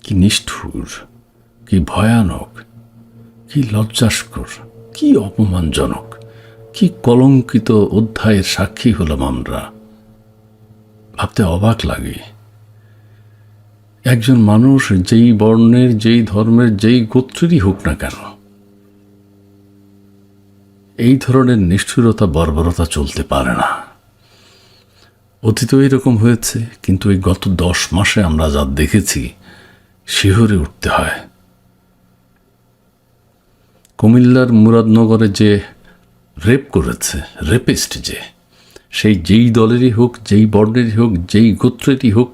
কি নিষ্ঠুর, কি ভয়ানক, কি লজ্জাস্কর, কি অপমানজনক, কি কলঙ্কিত অধ্যায়ের সাক্ষী হলাম আমরা। ভাবতে অবাক লাগে, একজন মানুষ যেই বর্ণের, যেই ধর্মের, যেই গোত্রেরই হোক না কেন, এই ধরনের নিষ্ঠুরতা, বর্বরতা চলতে পারে না। অতীতেও এরকম হয়েছে, কিন্তু এই গত 10 মাসে আমরা যা দেখেছি শিহরে উঠতে হয়। কুমিল্লার মুরাদনগরে যে রেপ করেছে, রেপিস্ট যে, সেই যেই দলেরই হোক, যেই বর্ণেরই হোক, যেই গোত্রেরই হোক,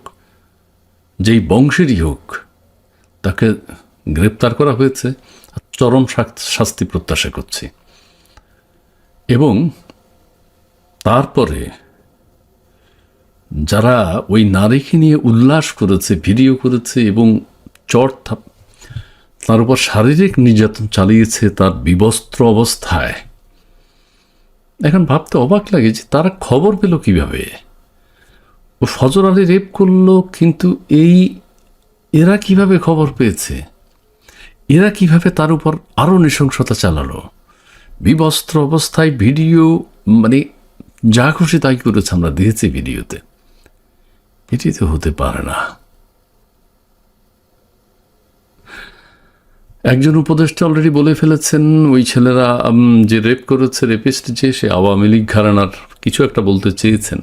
যেই বংশেরই হোক, তাকে গ্রেপ্তার করা হয়েছে। চরম শাস্তি প্রত্যাশা করছি। এবং তারপরে যারা ওই নারীকে নিয়ে উল্লাস করেছে, ভিডিও করেছে এবং তার উপর শারীরিক নির্যাতন চালিয়েছে তার বিবস্ত্র অবস্থায়, এখন ভাবতে অবাক লাগে যে তারা খবর পেল কিভাবে। ও ফজর আলী রেপ করলো, কিন্তু এরা কিভাবে খবর পেয়েছে? এরা কিভাবে তার উপর আরও নৃশংসতা চালালো? বিবস্ত্র অবস্থায় ভিডিও, মানে যা খুশি তাই করেছে, আমরা দেখেছি ভিডিওতে। এটি তো হতে পারে না। একজন উপদেষ্টা অলরেডি বলে ফেলেছেন, ওই ছেলেরা যে রেপ করেছে, রেপিস্ট যে, সে আওয়ামী লীগ ঘরানার কিছু একটা বলতে চেয়েছেন।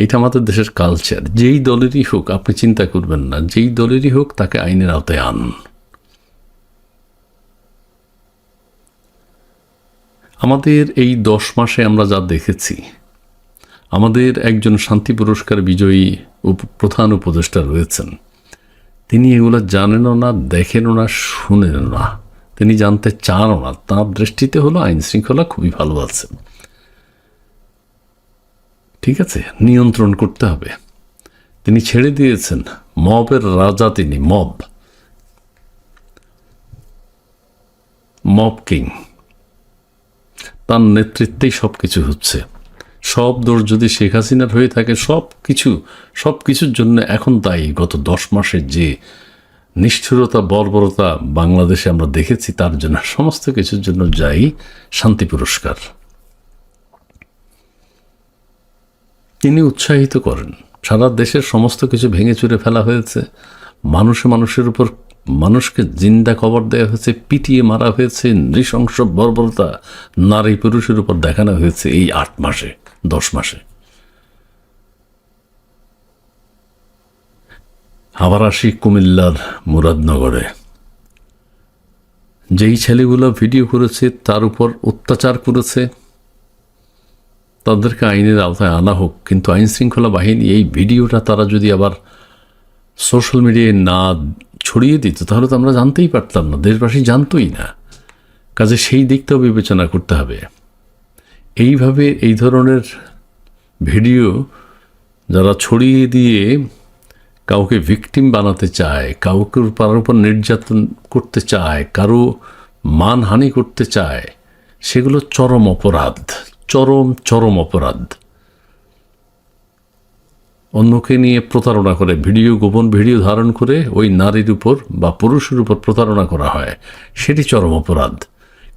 এইটা আমাদের দেশের কালচার। যেই দলেরই হোক, আপনি চিন্তা করবেন না, যেই দলেরই হোক তাকে আইনের আওতায় আনুন। আমাদের এই 10 মাসে আমরা যা দেখেছি, আমাদের একজন শান্তি পুরস্কার বিজয়ী প্রধান উপদেষ্টা রয়েছেন, তিনি এগুলো জানেনও না, দেখেনও না, শুনেনও না, তিনি জানতে চানও না। তাঁর দৃষ্টিতে হলো আইন শৃঙ্খলা খুবই ভালো আছে, ঠিক আছে, নিয়ন্ত্রণ করতে হবে। তিনি ছেড়ে দিয়েছেন মবের রাজা, তিনি মব কিং। তার নেতৃত্বেই সব কিছু হচ্ছে। সব দোষ যদি শেখ হাসিনার হয়ে থাকে, সব কিছুর জন্য এখন তাই গত 10 মাসের যে নিষ্ঠুরতা, বর্বরতা বাংলাদেশে আমরা দেখেছি, তার জন্য, সমস্ত কিছুর জন্য যাই শান্তি পুরস্কার। তিনি উৎসাহিত করেন। সারা দেশের সমস্ত কিছু ভেঙে চুরে ফেলা হয়েছে, মানুষের উপর মানুষকে জিন্দা কবর দেওয়া হয়েছে, পিটিয়ে মারা হয়েছে, নৃশংস বর্বরতা নারী পুরুষের উপর দেখানো হয়েছে এই 8 মাসে, 10 মাসে। আবার আসি কুমিল্লার মুরাদনগরে। যেই ছেলেগুলো ভিডিও করেছে, তার উপর অত্যাচার করেছে, তাদেরকে আইনের আওতায় আনা হোক। কিন্তু আইন শৃঙ্খলা বাহিনী এই ভিডিওটা তারা যদি আবার সোশ্যাল মিডিয়ায় না ছড়িয়ে দিত, তাহলে তো আমরা জানতেই পারতাম না, দেশবাসী জানতই না। কাজে সেই দিকটাও বিবেচনা করতে হবে। এইভাবে এই ধরনের ভিডিও যারা ছড়িয়ে দিয়ে কাউকে ভিকটিম বানাতে চায়, কাউকে তার উপর নির্যাতন করতে চায়, কারো মানহানি করতে চায়, সেগুলো চরম অপরাধ, চরম অপরাধ। অন্যকে নিয়ে প্রতারণা করে, গোপন ভিডিও ধারণ করে ওই নারীর উপর বা পুরুষের উপর প্রতারণা করা হয়, সেটি চরম অপরাধ।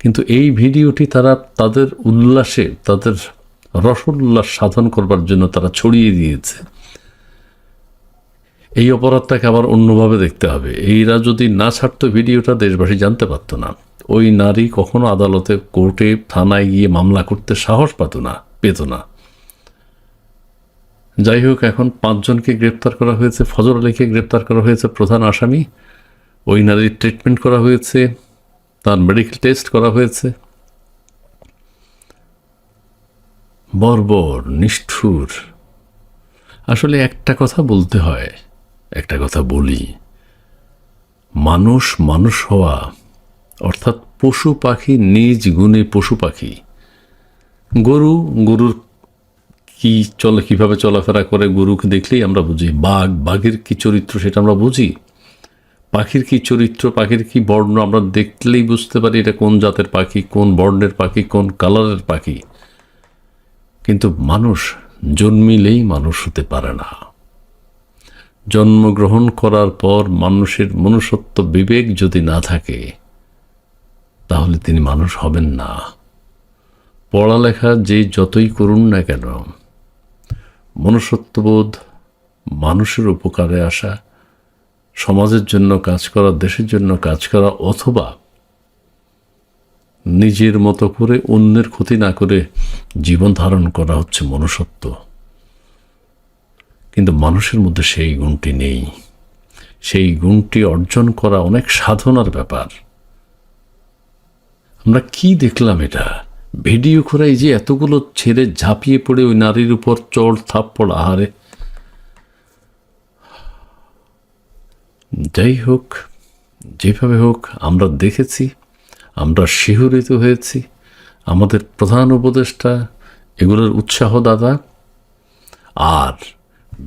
কিন্তু এই ভিডিওটি তারা তাদের উল্লাসে, তাদের রসোল্লাস সাধন করবার জন্য তারা ছড়িয়ে দিয়েছে। এই অপরাধটাকে আবার অন্যভাবে দেখতে হবে। এইরা যদি না ছাড়তো ভিডিওটা, দেশবাসী জানতে পারতো না। ওই নারী কখনো আদালতে, কোর্টে, থানায় গিয়ে মামলা করতে সাহস পেত না। যাই হোক, এখন 5 জনকে গ্রেপ্তার করা হয়েছে। ফজর আলীকে গ্রেপ্তার করা হয়েছে প্রধান আসামি। ওই নারীর ট্রিটমেন্ট করা হয়েছে, তার মেডিকেল টেস্ট করা হয়েছে। বর্বর, নিষ্ঠুর। আসলে একটা কথা বলতে হয়, একটা কথা বলি, মানুষ হওয়া অর্থাৎ পশু পাখি, নিজ গুণে পশু পাখি। গরুর কি চলে, কিভাবে চলাফেরা করে, গরুকে দেখলেই আমরা বুঝি। বাঘের কি চরিত্র সেটা আমরা বুঝি। পাখির কি চরিত্র, পাখির কি বর্ণ আমরা দেখলেই বুঝতে পারি এটা কোন জাতের পাখি, কোন বর্ণের পাখি, কোন কালারের পাখি। কিন্তু মানুষ জন্মিলেই মানুষ হতে পারে না। জন্মগ্রহণ করার পর মানুষের মনুষ্যত্ব বিবেক যদি না থাকে তাহলে তিনি মানুষ হবেন না। পড়ালেখা যে যতই করুন না কেন, মনুষ্যত্ববোধ, মানুষের উপকারে আসা, সমাজের জন্য কাজ করা, দেশের জন্য কাজ করা, অথবা নিজের মতো করে অন্যের ক্ষতি না করে জীবন ধারণ করা হচ্ছে মনুষ্যত্ব। কিন্তু মানুষের মধ্যে সেই গুণটি নেই। সেই গুণটি অর্জন করা অনেক সাধনার ব্যাপার। আমরা কি দেখলাম? এটা ভিডিও করে এই যে এতগুলো ছেলে ঝাঁপিয়ে পড়ে ওই নারীর উপর চড় থাপ্পড়, আহারে। যাই হোক, যেভাবে হোক আমরা দেখেছি, আমরা শিহরিত হয়েছি। আমাদের প্রধান উপদেষ্টা এগুলোর উৎসাহদাতা। আর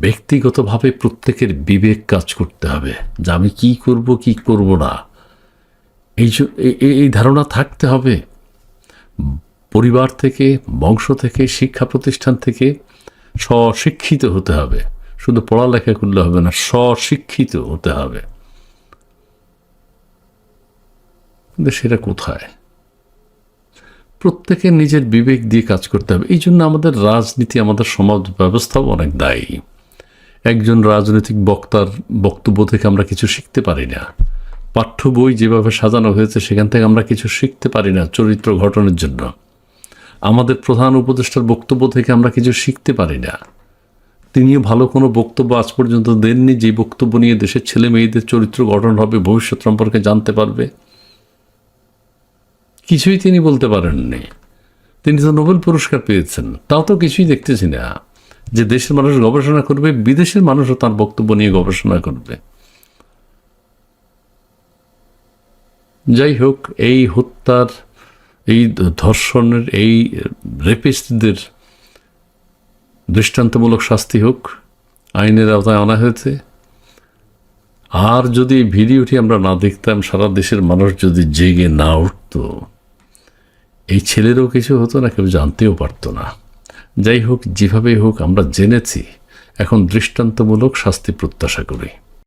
ব্যক্তিগতভাবে প্রত্যেকের বিবেক কাজ করতে হবে যে আমি কি করব কি করব না, এই ধারণা থাকতে হবে। পরিবার থেকে, বংশ থেকে, শিক্ষা প্রতিষ্ঠান থেকে স্বশিক্ষিত হতে হবে। শুধু পড়ালেখা করলে হবে না, স্বশিক্ষিত হতে হবে। কিন্তু সেটা কোথায়? প্রত্যেকে নিজের বিবেক দিয়ে কাজ করতে হবে। এই জন্য আমাদের রাজনীতি, আমাদের সমাজ ব্যবস্থাও অনেক দায়ী। একজন রাজনৈতিক বক্তার বক্তব্য থেকে আমরা কিছু শিখতে পারি না। পাঠ্য বই যেভাবে সাজানো হয়েছে সেখান থেকে আমরা কিছু শিখতে পারি না চরিত্র গঠনের জন্য। আমাদের প্রধান উপদেষ্টার বক্তব্য থেকে আমরা কিছু শিখতে পারি না। তিনিও ভালো কোনো বক্তব্য আজ পর্যন্ত দেননি যে বক্তব্য নিয়ে দেশের ছেলে মেয়েদের চরিত্র গঠন হবে, ভবিষ্যৎ সম্পর্কে জানতে পারবে। কিছুই তিনি বলতে পারেননি। তিনি তো নোবেল পুরস্কার পেয়েছেন, তাও তো কিছুই দেখতেছি না যে দেশের মানুষ গবেষণা করবে, বিদেশের মানুষও তার বক্তব্য নিয়ে গবেষণা করবে। যাই হোক, এই হত্যার, এই ধর্ষণের, এই রেপিস্টদের দৃষ্টান্তমূলক শাস্তি হোক, আইনের আওতায় আনা হয়েছে। আর যদি এই ভিডিওটি আমরা না দেখতাম, সারা দেশের মানুষ যদি জেগে না উঠত, এই ছেলেরও কিছু হতো না, কেউ জানতেও পারতো না। যাই হোক, যেভাবেই হোক আমরা জেনেছি, এখন দৃষ্টান্তমূলক শাস্তি প্রত্যাশা করি।